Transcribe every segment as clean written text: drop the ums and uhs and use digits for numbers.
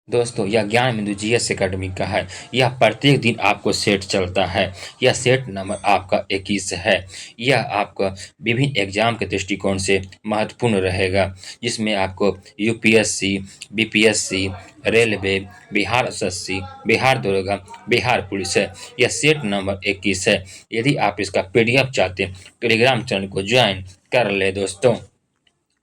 दोस्तों, यह ज्ञान बिंदु जीएस एकेडमी का है। यह प्रत्येक दिन आपको सेट चलता है। यह सेट नंबर आपका 21 है। यह आपका विभिन्न एग्जाम के दृष्टिकोण से महत्वपूर्ण रहेगा, जिसमें आपको UPSC, BPSC, railway, Bihar SSC, Bihar दरोगा, बिहार पुलिस है। यह सेट नंबर 21 है। यदि आप इसका पीडीएफ चाहते हैं, टेलीग्राम चैनल को ज्वाइन कर ले दोस्तों।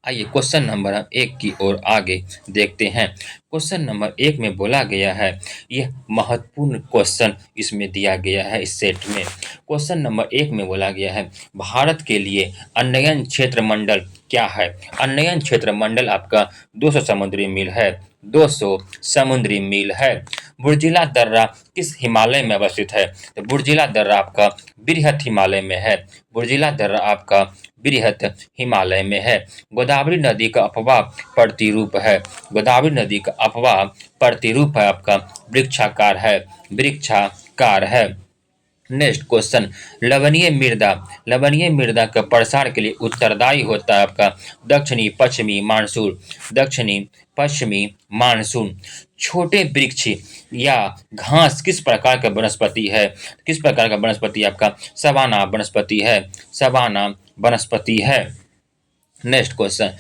आइए क्वेश्चन नंबर हम 1 की ओर आगे देखते हैं। क्वेश्चन नंबर 1 में बोला गया है, यह महत्वपूर्ण क्वेश्चन इसमें दिया गया है इस सेट में। क्वेश्चन नंबर 1 में बोला गया है, भारत के लिए अनयन क्षेत्र मंडल क्या है? अनयन क्षेत्र मंडल आपका 200 समुद्री मील है। 200 समुद्री मील है। बुर्जिला दर्रा किस हिमालय में अवस्थित है? तो बुर्जिला दर्रा आपका बृहत हिमालय में है। बुर्जिला दर्रा आपका बृहत हिमालय में है। गोदावरी नदी का अपवाह प्रतिरूप है। गोदावरी नदी का अपवाह प्रतिरूप है आपका वृक्षाकार है। वृक्षाकार है। नेक्स्ट क्वेश्चन, लवणीय मृदा का प्रसार के लिए उत्तरदायी होता है आपका दक्षिणी पश्चिमी मानसून। दक्षिणी पश्चिमी मानसून। छोटे वृक्ष या घास किस प्रकार का वनस्पति है? किस प्रकार का वनस्पति आपका सवाना वनस्पति है। सवाना वनस्पति है। नेक्स्ट क्वेश्चन,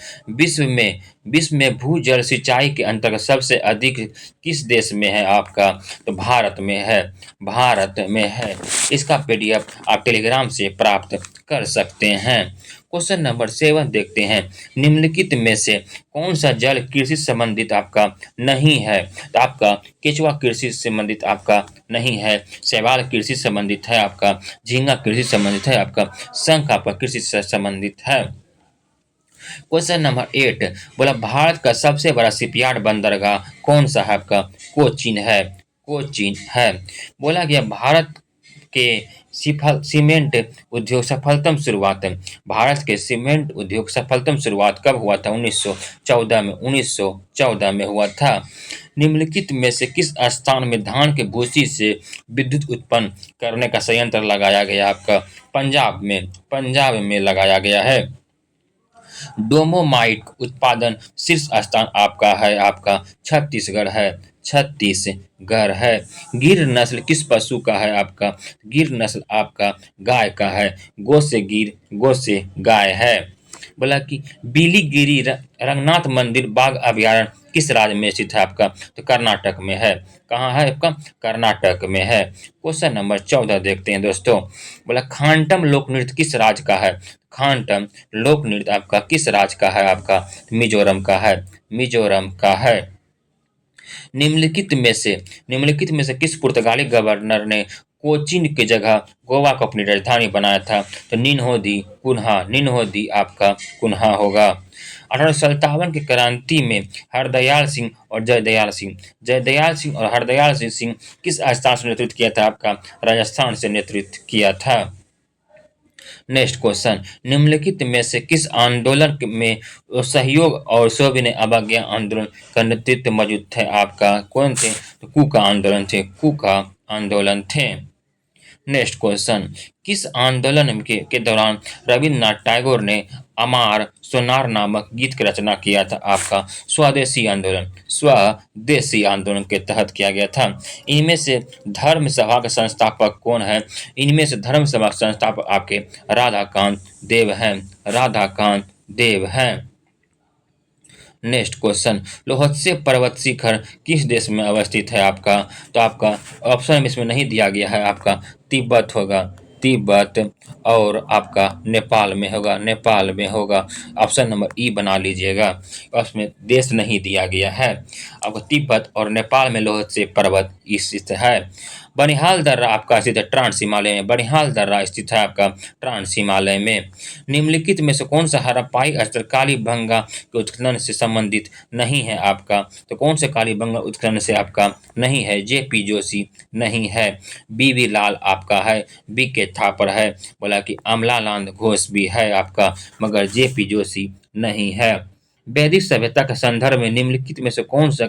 विश्व में भूजल सिंचाई के अंतर्गत सबसे अधिक किस देश में है आपका? तो भारत में है। भारत में है। इसका पीडीएफ आप टेलीग्राम से प्राप्त कर सकते हैं। क्वेश्चन नंबर 7 देखते हैं, निम्नलिखित में से कौन सा जल कृषि संबंधित आपका नहीं है? तो आपका केचुआ कृषि संबंधित आपका नहीं है। शैवाल कृषि संबंधित है आपका। झींगा कृषि संबंधित है आपका। शंख आपका कृषि से संबंधित है। क्वेश्चन नंबर 8 बोला, भारत का सबसे बड़ा शिपयार्ड बंदरगाह कौन सा है आपका? कोचीन है। कोचीन है। बोला गया, भारत के सीमेंट उद्योग सफलतम शुरुआत है। भारत के सीमेंट उद्योग सफलतम शुरुआत कब हुआ था? 1914 में। 1914 में हुआ था। निम्नलिखित में से किस स्थान में धान के भूसी से विद्युत उत्पन्न करने का संयंत्र लगाया गया आपका? पंजाब में। पंजाब में लगाया गया है। डोमोमाइट उत्पादन शीर्ष स्थान आपका है आपका छत्तीसगढ़ है। छत्तीसगढ़ है। गिर नस्ल किस पशु का है आपका? गिर नस्ल आपका गाय का है। गो से गिर, गो से गाय है। बोला कि बिलीगिरी रंगनाथ मंदिर बाघ अभयारण्य किस राज्य में स्थित है आपका? तो कर्नाटक में है। कहाँ है आपका? कर्नाटक में है। क्वेश्चन नंबर 14 देखते हैं दोस्तों। बोला, खांटम लोक नृत्य किस राज्य का है? खांटम लोक नृत्य आपका किस राज्य का है आपका? मिजोरम का है। मिजोरम का है। निम्नलिखित में से किस पुर्तगाली गवर्नर ने कोचीन की जगह गोवा को अपनी राजधानी बनाया था? तो निन्होदी आपका कुन्हा होगा। 1857 की क्रांति में जयदयाल सिंह और हरदयाल सिंह किस स्थान से नेतृत्व किया था आपका? राजस्थान से नेतृत्व किया था। नेक्स्ट क्वेश्चन, निम्नलिखित में से किस आंदोलन में सहयोग और सविनय अवज्ञा आंदोलन का नेतृत्व मौजूद थे आपका? कौन थे? तो कूका आंदोलन थे। कूका आंदोलन थे। नेक्स्ट क्वेश्चन, किस आंदोलन के दौरान रविन्द्रनाथ टैगोर ने अमार सोनार नामक गीत की रचना किया था आपका? स्वदेशी आंदोलन के तहत किया गया था। इनमें से धर्म सभा के संस्थापक कौन है? इनमें से धर्म सभा के संस्थापक आपके राधाकांत देव हैं। राधाकांत देव हैं। नेक्स्ट क्वेश्चन, लोहत्से पर्वत शिखर किस देश में अवस्थित है आपका? तो आपका ऑप्शन में इसमें नहीं दिया गया है आपका तिब्बत होगा। तिब्बत और आपका नेपाल में होगा। नेपाल में होगा। ऑप्शन नंबर ई बना लीजिएगा। उसमें देश नहीं दिया गया है। आपको तिब्बत और नेपाल में लोहत्से पर्वत स्थित है। बनिहाल दर्रा आपका स्थित है ट्रांस हिमालय में। बनिहाल दर्रा स्थित है आपका ट्रांस हिमालय में। निम्नलिखित में से कौन सा हड़प्पाई स्थल कालीबंगा के उत्खनन से संबंधित नहीं है आपका? तो कौन से कालीबंगा उत्खनन से आपका नहीं है? जेपी जोशी नहीं है। बीवी लाल आपका है। बी के थापर है। बोला कि अमलानंद घोष भी है आपका, मगर जेपी जोशी नहीं है। वैदिक सभ्यता के संदर्भ में निम्नलिखित में से कौन सा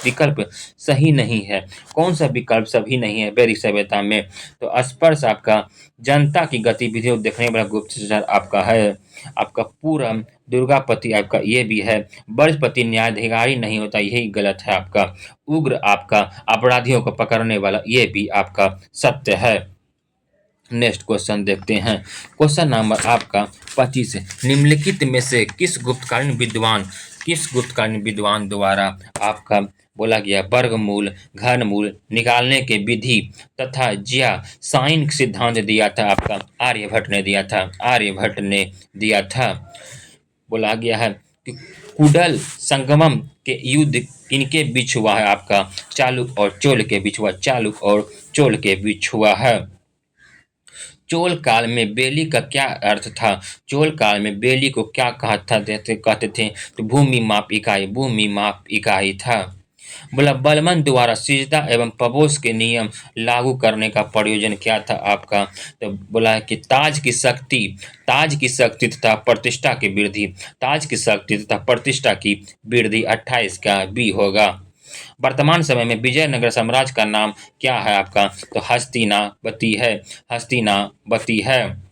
विकल्प सही नहीं है? कौन सा विकल्प सही नहीं है वैदिक सभ्यता में? तो स्पर्श आपका जनता की गतिविधियों को देखने वाला गुप्तचर आपका है। आपका पूरम दुर्गापति आपका ये भी है। बृहस्पति न्यायाधिकारी नहीं होता, यही गलत है आपका। उग्र आपका अपराधियों को पकड़ने वाला, ये भी आपका सत्य है। नेक्स्ट क्वेश्चन देखते हैं। क्वेश्चन नंबर आपका 25। निम्नलिखित में से किस गुप्तकालीन विद्वान द्वारा आपका बोला गया वर्गमूल घनमूल निकालने के विधि तथा ज्या साइन सिद्धांत दिया था? आपका आर्यभट्ट ने दिया था। आर्यभट्ट ने दिया था। बोला गया है कि कुडल संगमम के युद्ध किनके बीच हुआ है? आपका चालुक और चोल के बीच हुआ। चालुक और चोल के बीच हुआ है। चोल काल में बेली का क्या अर्थ था? चोल काल में बेली को क्या कहते थे? तो भूमि माप इकाई था। बोला बलमन द्वारा सिजदा एवं पबोस के नियम लागू करने का प्रयोजन क्या था? आपका तो बोला है कि ताज की शक्ति तथा प्रतिष्ठा की वृद्धि। ताज की शक्ति तथा प्रतिष्ठा की वृद्धि 28 का बी होगा। वर्तमान समय में विजयनगर साम्राज्य का नाम क्या है? आपका तो हस्तिनावती है। हस्तिनावती है।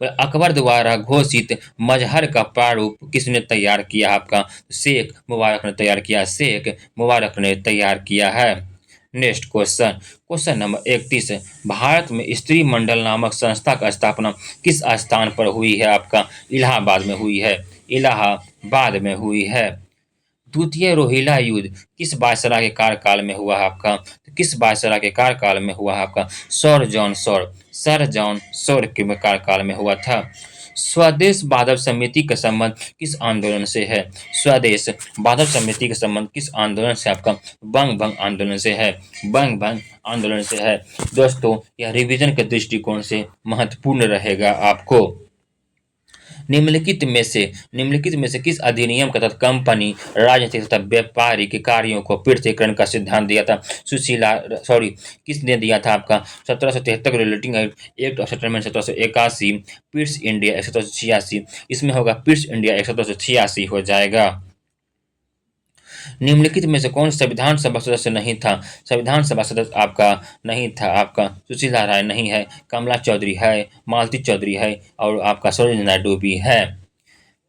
अकबर द्वारा घोषित मजहर का प्रारूप किसने तैयार किया? आपका शेख मुबारक ने तैयार किया। शेख मुबारक ने तैयार किया है। Next question, question number 31। Bharat में स्त्री मंडल नामक संस्था का स्थापना किस स्थान पर हुई है? आपका इलाहाबाद में हुई है। इलाहाबाद में हुई है। द्वितीय रोहिला युद्ध किस वायसराय के कार्यकाल में हुआ है? आपका तो किस वायसराय के कार्यकाल में हुआ है? आपका सर जॉन सौर के कार्यकाल में हुआ था। स्वदेश बादल समिति का संबंध किस आंदोलन से है? स्वदेश बादल समिति का संबंध किस आंदोलन से? आपका बंग भंग आंदोलन से है। बंग भंग आंदोलन से है। दोस्तों यह रिवीजन के दृष्टिकोण से महत्वपूर्ण रहेगा आपको। निम्नलिखित में से किस अधिनियम के तहत कंपनी राजनीतिक तथा व्यापारिक कार्यों को पृथक्करण का सिद्धांत दिया था? किसने दिया था? आपका 1773 relating act of settlement 1781, Pitt's India 1786। इसमें होगा पिट्स इंडिया 1786 हो जाएगा। निम्नलिखित में से कौन संविधान सभा सदस्य नहीं था? संविधान सभा सदस्य आपका नहीं था। आपका सुशीला राय नहीं है, कमला चौधरी है, मालती चौधरी है और आपका सरोजिनी नायडू भी है।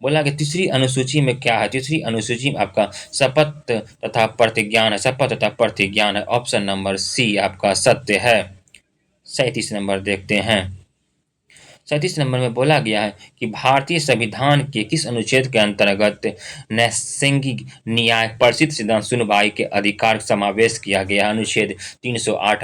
बोला कि तीसरी अनुसूची में क्या है? तीसरी अनुसूची में आपका शपथ तथा प्रतिज्ञान है। शपथ तथा प्रतिज्ञान है। ऑप्शन नंबर सी आपका सत्य है। 37 नंबर देखते हैं। 37 नंबर में बोला गया है कि भारतीय संविधान के किस अनुच्छेद के अंतर्गत नैसर्गिक न्याय परिषद सिद्धांत सुनवाई के अधिकार का समावेश किया गया है? अनुच्छेद 308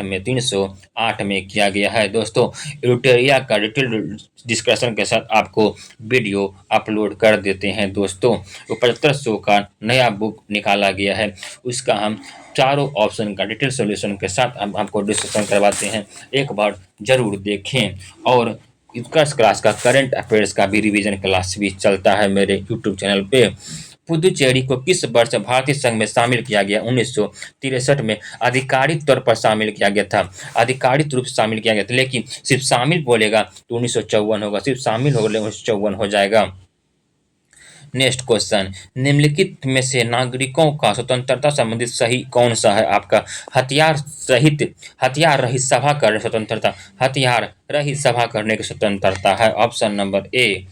में किया गया है। दोस्तों यूटेरिया का डिटेल डिस्कशन के साथ आपको वीडियो अपलोड कर देते हैं। दोस्तों 7500 का नया बुक निकाला गया है, उसका हम चारों ऑप्शन का डिटेल सॉल्यूशन के साथ हम आपको डिस्कशन करवाते हैं। एक बार जरूर देखें। और उत्कर्ष क्लास का करंट अफेयर्स का भी रिवीजन क्लास भी चलता है मेरे यूट्यूब चैनल पे। पुदुचेरी को किस वर्ष भारतीय संघ में शामिल किया गया? 1963 में आधिकारिक तौर पर शामिल किया गया था। आधिकारिक रूप से शामिल किया गया था, लेकिन सिर्फ शामिल बोलेगा तो 1954 होगा। सिर्फ शामिल हो 1954 हो जाएगा। नेक्स्ट क्वेश्चन, निम्नलिखित में से नागरिकों का स्वतंत्रता संबंधित सही कौन सा है? आपका हथियार रहित सभा करने स्वतंत्रता। हथियार रहित सभा करने की स्वतंत्रता है। Option number A.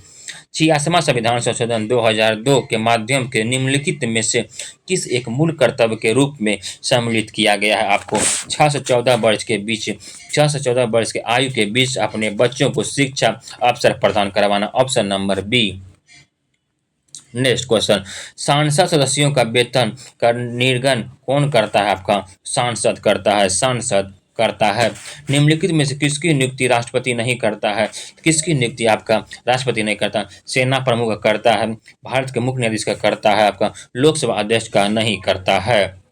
86वां संविधान संशोधन 2002 के माध्यम के निम्नलिखित में से किस एक मूल कर्तव्य के रूप में सम्मिलित किया गया है? आपको 6 से 14 वर्ष के आयु के बीच अपने बच्चों को शिक्षा अवसर प्रदान करवाना। Option number B. Next question, सांसद सदस्यों का वेतन का निर्गण कौन करता है? आपका सांसद करता है। निम्नलिखित में से किसकी नियुक्ति राष्ट्रपति नहीं करता है? किसकी नियुक्ति आपका राष्ट्रपति नहीं करता? सेना प्रमुख का करता है, भारत के मुख्य न्यायाधीश का करता है, आपका लोकसभा अध्यक्ष का नहीं करता है।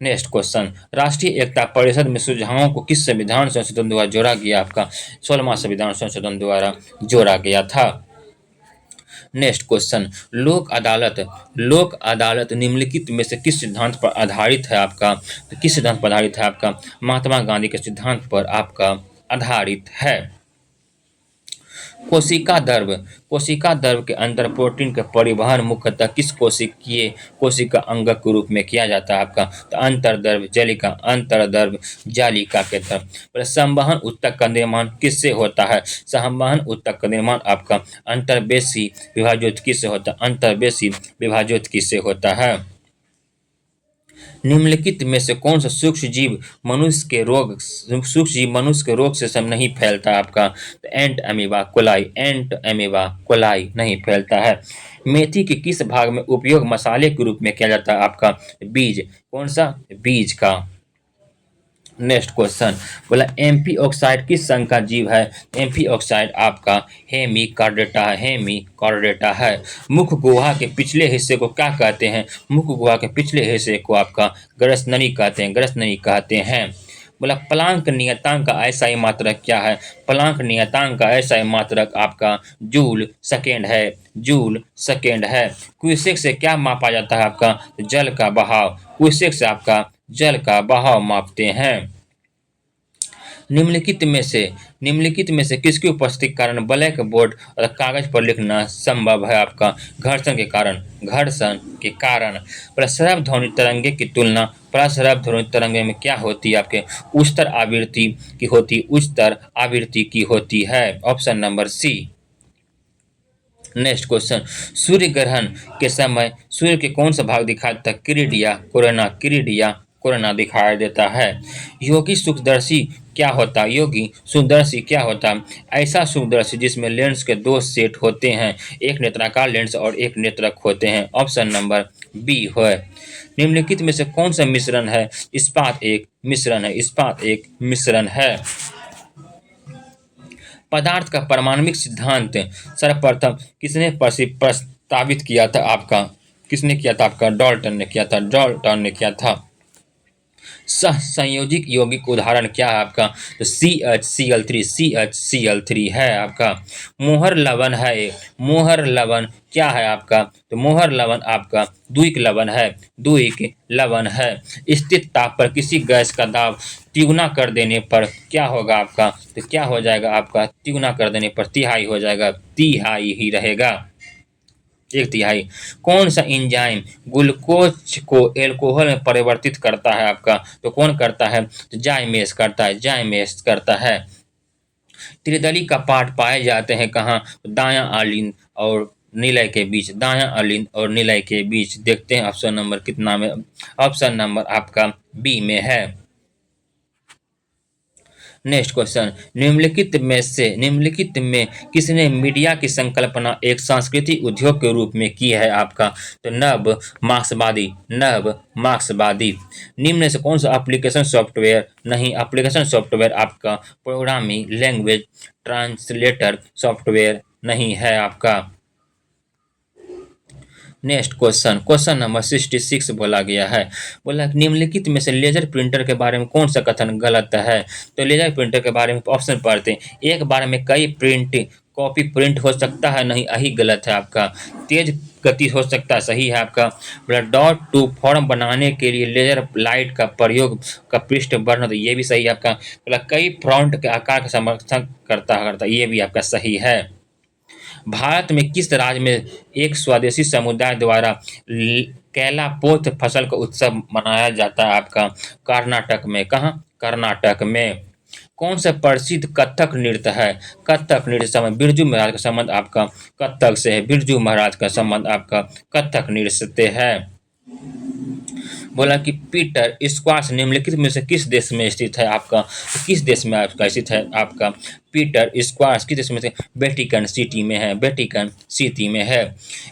नेक्स्ट क्वेश्चन, राष्ट्रीय एकता परिषद में सुझावों को किस संविधान संशोधन द्वारा जोड़ा गया? आपका 16वां संविधान संशोधन द्वारा जोड़ा गया था। नेक्स्ट क्वेश्चन, लोक अदालत निम्नलिखित में से किस सिद्धांत पर आधारित है? आपका तो किस सिद्धांत पर आधारित है? आपका महात्मा गांधी के सिद्धांत पर आपका आधारित है। कोशिका द्रव। कोशिका द्रव के अंदर प्रोटीन का परिवहन मुख्यतः किस कोशिकीय कोशिका अंगक के रूप में किया जाता है आपका? तो अंतर्द्रव जालिका, अंतर्द्रव जालिका के तरफ। पर संवहन ऊतक का निर्माण किससे होता है? संवहन ऊतक का निर्माण आपका अंतर्वेशी विभाजोत्की से होता है, अंतर्वेशी विभाजोत्की से होता है। निम्नलिखित में से कौन सा सूक्ष्म जीव मनुष्य के रोग से सब नहीं फैलता आपका? तो एंट अमीबा कोलाई, एंट अमीबा कोलाई नहीं फैलता है। मेथी के किस भाग में उपयोग मसाले के रूप में किया जाता है आपका? बीज। कौन सा? बीज का। नेक्स्ट क्वेश्चन बोला एम्फी ऑक्साइड किस संघ का जीव है? एम्फी ऑक्साइड आपका हेमिकॉर्डेटा है, हेमिकॉर्डेटा है। मुख गुहा के पिछले हिस्से को क्या कहते हैं? मुख गुहा के पिछले हिस्से को आपका ग्रसनली कहते हैं, ग्रसनली कहते हैं। बोला प्लांक नियतांक का ऐसा ही मात्रक क्या है? प्लांक नियतांक का ऐसा ही मात्रक आपका जूल सेकेंड है, जूल सेकेंड है। क्यूसेक से क्या मापा जाता है आपका? जल का बहाव। क्यूसेक से आपका जल का बहाव मापते हैं। निम्नलिखित में से किसकी उपस्थिति के कारण ब्लैक बोर्ड और कागज पर लिखना संभव है आपका? घर्षण के कारण, घर्षण के कारण। प्रस्रव ध्वनि तरंगे की तुलना प्रस्रव ध्वनि तरंगे में क्या होती है आपके? उच्चतर आवृत्ति की होती, उच्चतर आवृत्ति की होती है। Option number C. Next question सूर्य ग्रहण के समय सूर्य के कौन सा भाग दिखाई देता है? किरीटिया कोरोना, किरीटिया कोरोना दिखाई देता है। योगी सूक्ष्मदर्शी क्या होता है? योगी सूक्ष्मदर्शी क्या होता है? ऐसा सूक्ष्मदर्शी जिसमें लेंस के दो सेट होते हैं, एक नेत्राकार लेंस और एक नेत्रक होते हैं। ऑप्शन नंबर बी है। निम्नलिखित में से कौन सा मिश्रण है? इस्पात एक मिश्रण है, इस्पात एक मिश्रण है। पदार्थ का पारमाणविक सिद्धांत सर्वप्रथम किसने प्रस्तावित किया था आपका? किसने किया था आपका? डाल्टन ने किया था, डाल्टन ने किया था। सह संयोजिक यौगिक उदाहरण क्या है आपका? तो CHCl3, CHCl3 है आपका। मोहर लवण है, मोहर लवण क्या है आपका? तो मोहर लवण आपका द्विक लवण है, द्विक लवण है। स्थित ताप पर किसी गैस का दाब तिगुना कर देने पर क्या होगा आपका? तो क्या हो जाएगा आपका? तिगुना कर देने पर तिहाई हो जाएगा, तिहाई ही रहेगा, एक तिहाई। कौन सा एंजाइम ग्लूकोज को एल्कोहल में परिवर्तित करता है आपका? तो कौन करता है? तो जाइमेस करता है, जाइमेस करता है। त्रिदली का पाठ पाए जाते हैं कहाँ? तो दायां आलिंद और निलय के बीच, दायां आलिंद और निलय के बीच। देखते हैं ऑप्शन नंबर कितना में? ऑप्शन नंबर आपका बी में है। नेक्स्ट क्वेश्चन निम्नलिखित में किसने मीडिया की संकल्पना एक सांस्कृतिक उद्योग के रूप में की है आपका? तो नव मार्क्सवादी, नव मार्क्सवादी। निम्न से कौन सा एप्लीकेशन सॉफ्टवेयर नहीं? एप्लीकेशन सॉफ्टवेयर आपका प्रोग्रामिंग लैंग्वेज ट्रांसलेटर सॉफ्टवेयर नहीं है आपका। नेक्स्ट क्वेश्चन क्वेश्चन नंबर 66 बोला गया है। बोला निम्नलिखित में से लेजर प्रिंटर के बारे में कौन सा कथन गलत है? तो लेजर प्रिंटर के बारे में ऑप्शन पढ़ते हैं। एक बार में कई कॉपी प्रिंट हो सकता है, नहीं, यही गलत है आपका। तेज गति हो सकता है, सही है आपका। बोला डॉट टू फॉर्म बनाने के लिए लेजर लाइट का प्रयोग का पृष्ठ वर्णन, तो ये भी सही है आपका। बोला कई फ्रंट के आकार का समर्थन करता, ये भी आपका सही है। भारत में किस राज्य में एक स्वदेशी समुदाय द्वारा कैलापोथ फसल का उत्सव मनाया जाता है आपका? कर्नाटक में। कहाँ? कर्नाटक में। कौन सा प्रसिद्ध कथक नृत्य है? कथक नृत्य समय बिरजू महाराज का संबंध आपका कथक से है, बिरजू महाराज का संबंध आपका कथक नृत्य से है। बोला कि पीटर स्क्वाश निम्नलिखित में से किस देश में स्थित है आपका? किस देश में आपका स्थित है आपका? पीटर स्क्वाश किस देश में से? वेटिकन सिटी में है, वेटिकन सिटी में है।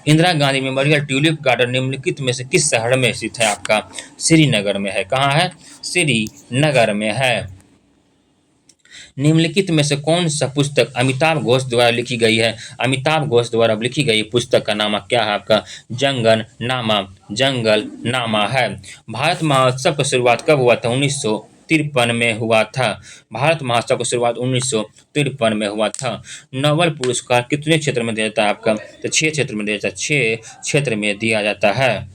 Indira Gandhi memorial tulip garden निम्नलिखित में से किस शहर में स्थित है आपका? श्रीनगर में है। कहाँ है? श्रीनगर में है। निम्नलिखित में से कौन सा पुस्तक अमिताभ घोष द्वारा लिखी गई है? अमिताभ घोष द्वारा लिखी गई पुस्तक का नाम क्या है आपका? जंगल नामा, जंगल नामा है। भारत महोत्सव की शुरुआत कब हुआ था? 1953 में हुआ था। भारत महोत्सव की शुरुआत 1953 में हुआ था। नोबेल पुरस्कार कितने क्षेत्र में दिया जाता है आपका? तो 6 क्षेत्र में दिया जाता है, 6 क्षेत्र में दिया जाता है।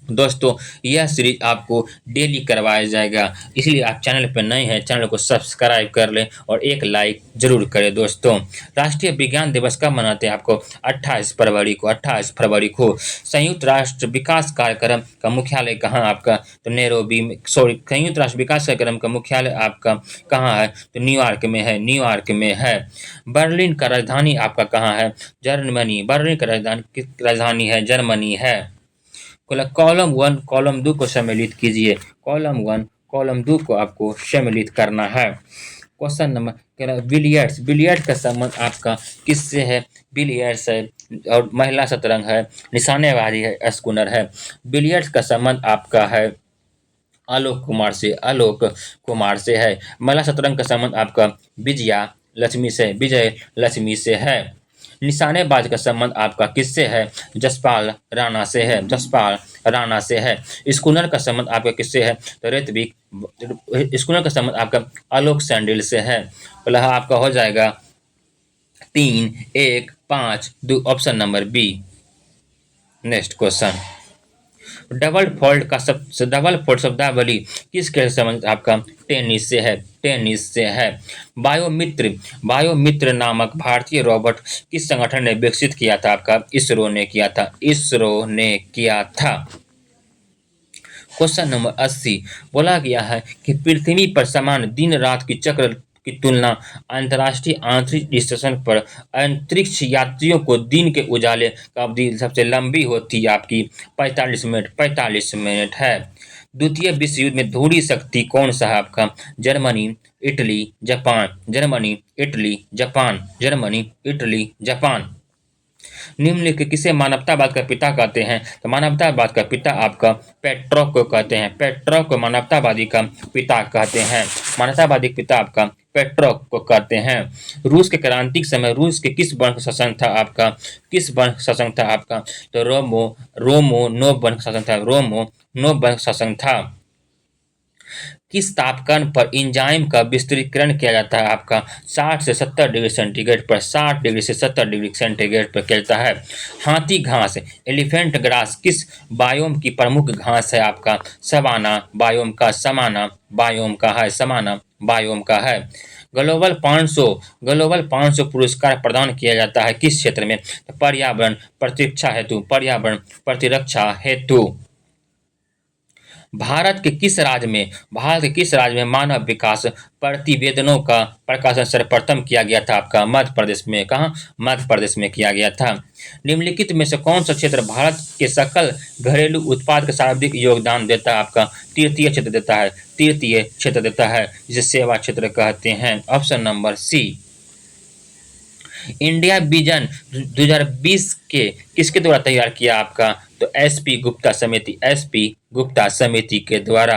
दोस्तों, यह सीरीज आपको डेली करवाया जाएगा, इसलिए आप चैनल पर नए हैं, चैनल को सब्सक्राइब कर लें और एक लाइक जरूर करें। दोस्तों, राष्ट्रीय विज्ञान दिवस कब मनाते हैं? आपको 28 फरवरी को। 28 फरवरी को संयुक्त राष्ट्र विकास कार्यक्रम का मुख्यालय कहाँ आपका? तो नैरोबी में, सॉरी, संयुक्त राष्ट्र विकास कार्यक्रम का मुख्यालय आपका कहाँ है? तो न्यूयॉर्क में है, न्यूयॉर्क में है। बर्लिन का राजधानी आपका कहाँ है? जर्मनी। बर्लिन का राजधानी है, जर्मनी है। कॉलम वन कॉलम दो को सम्मिलित कीजिए। कॉलम वन कॉलम दो को आपको सम्मिलित करना है। क्वेश्चन नंबर कह रहा है बिलियर्ड्स। बिलियर्ड्स का संबंध आपका किससे है? बिलियर्ड्स है और महिला शतरंज है, निशानेबाजी है, स्कूनर है। बिलियर्ड्स का संबंध आपका है आलोक कुमार से, आलोक कुमार से है। महिला शतरंज का संबंध आपका विजया लक्ष्मी से, विजय लक्ष्मी से है। निशानेबाज का संबंध आपका किससे है? जसपाल राणा से है, जसपाल राणा से है। स्कूनर का संबंध आपका किससे है? तो ऋत्विक। स्कूनर का संबंध आपका आलोक सैंडिल से है। पहला आपका हो जाएगा 3, 1, 5, 2, option number B. Next question, double fold शब्दावली किस खेल से संबंधित? आपका टेनिस से है, टेनिस से है। बायोमित्र नामक भारतीय रोबोट किस संगठन ने विकसित किया था? आपका इसरो ने किया था, इसरो ने किया था। क्वेश्चन नंबर 80 बोला गया है कि पृथ्वी पर समान दिन रात की चक्र की तुलना अंतर्राष्ट्रीय अंतरिक्ष स्टेशन पर अंतरिक्ष यात्रियों को दिन के उजाले का अवधि सबसे लंबी होती है आपकी 45 मिनट, 45 मिनट है। द्वितीय विश्व युद्ध में ध्रुवीय शक्ति कौन सा है आपका? Germany, Italy, Japan. Germany, Italy, Japan. Germany, Italy, Japan. निम्नलिखित किसे मानवतावाद का पिता कहते हैं? तो मानवतावाद का पिता आपका पेट्रोव को कहते हैं, पेट्रोव को मानवतावादी का पिता कहते हैं। मानवतावादी पिता आपका पेट्रोव को कहते हैं। रूस के क्रांति के समय रूस के किस वंश का शासन था आपका? किस वंश का शासन था आपका? तो रोमनोव वंश का शासन था, रोमनोव वंश का शासन था। किस तापमान पर एंजाइम का विस्तारीकरण किया जाता है आपका? 60 से 70 डिग्री सेंटीग्रेड पर, 60 डिग्री से 70 डिग्री सेंटीग्रेड पर कहता है। हाथी घास, एलिफेंट ग्रास किस बायोम की प्रमुख घास है आपका? सवाना बायोम का, समाना बायोम का है, समाना बायोम का है। ग्लोबल 500 पुरस्कार प्रदान किया जाता है किस क्षेत्र में? तो पर्यावरण प्रतिरक्षा हेतु, पर्यावरण प्रतिरक्षा हेतु। भारत के किस राज्य में मानव विकास प्रतिवेदनों का प्रकाशन सर्वप्रथम किया गया था आपका? मध्य प्रदेश में। कहाँ? मध्य प्रदेश में किया गया था। निम्नलिखित में से कौन सा क्षेत्र भारत के सकल घरेलू उत्पाद का सर्वाधिक योगदान देता है आपका? तृतीय क्षेत्र देता है, तृतीय क्षेत्र देता है, जिसे सेवा क्षेत्र कहते हैं। Option number C. India vision 2020 के किसके द्वारा तैयार किया आपका? तो एसपी गुप्ता समिति, एसपी गुप्ता समिति के द्वारा।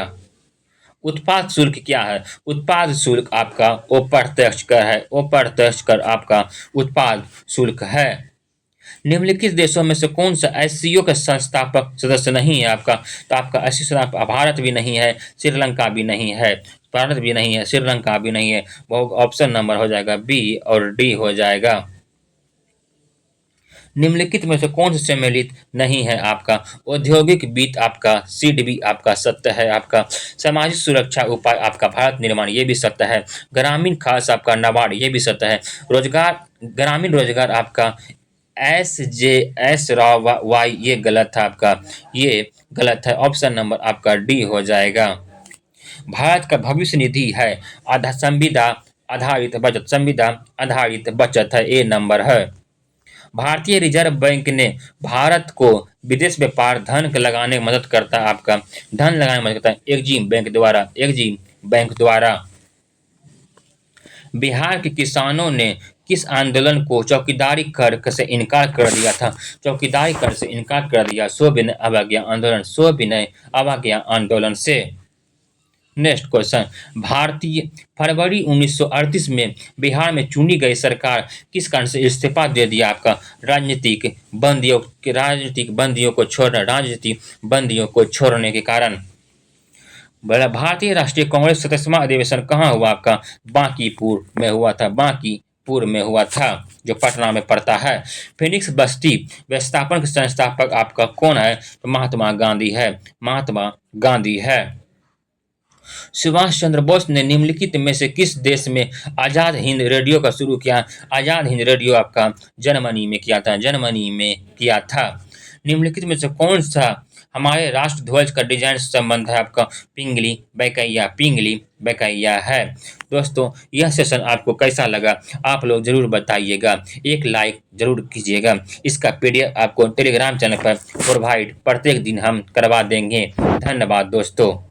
उत्पाद शुल्क क्या है? उत्पाद शुल्क आपका अप्रत्यक्ष कर है, अप्रत्यक्ष कर आपका उत्पाद शुल्क है। निम्नलिखित देशों में से कौन सा एससीओ का संस्थापक सदस्य नहीं है आपका? तो आपका एससीओ भारत भी नहीं है, श्रीलंका भी नहीं है, भारत भी नहीं है, श्रीलंका भी नहीं है। वो ऑप्शन नंबर हो जाएगा बी और डी हो जाएगा। निम्नलिखित में से कौन से सम्मिलित नहीं है आपका? औद्योगिक वित्त आपका सीड भी आपका सत्य है आपका। सामाजिक सुरक्षा उपाय आपका भारत निर्माण ये भी सत्य है। ग्रामीण खास आपका नाबार्ड ये भी सत्य है। रोजगार, ग्रामीण रोजगार आपका SJS ये गलत है आपका, ये गलत है। ऑप्शन नंबर आपका डी हो जाएगा। भारत का भविष्य निधि है संविदा आधारित बचत, संविदा आधारित बचत है, ए नंबर है। भारतीय रिजर्व बैंक ने भारत को विदेश व्यापार धन लगाने में मदद करता है आपका, धन लगाने में मदद करता है एक्जिम बैंक द्वारा, एक्जिम बैंक द्वारा। बिहार के किसानों ने किस आंदोलन को चौकीदारी कर से इनकार कर दिया था? चौकीदारी कर से इनकार कर दिया सविनय अवज्ञा आंदोलन, सविनय अवज्ञा आंदोलन से। नेक्स्ट क्वेश्चन, भारतीय फरवरी 1938 में बिहार में चुनी गई सरकार किस कारण से इस्तीफा दे दिया आपका? राजनीतिक बंदियों को छोड़ने के कारण। भारतीय राष्ट्रीय कांग्रेस 37वां अधिवेशन कहाँ हुआ आपका? बांकीपुर में हुआ था, बांकीपुर जगदलपुर में हुआ था, जो पटना में पड़ता है। फिनिक्स बस्ती व्यवस्थापन के संस्थापक आपका कौन है? तो महात्मा गांधी है, महात्मा गांधी है। सुभाष चंद्र बोस ने निम्नलिखित में से किस देश में आज़ाद हिंद रेडियो का शुरू किया? आज़ाद हिंद रेडियो आपका जर्मनी में किया था, जर्मनी में किया था। निम्नलिखित में से कौन सा हमारे राष्ट्र ध्वज का डिजाइन से संबंध है? आपका पिंगली बैकैया, पिंगली बैकैया है। दोस्तों, यह सेशन आपको कैसा लगा आप लोग जरूर बताइएगा, एक लाइक जरूर कीजिएगा। इसका पीडीएफ आपको टेलीग्राम चैनल पर प्रोवाइड प्रत्येक दिन हम करवा देंगे। धन्यवाद दोस्तों।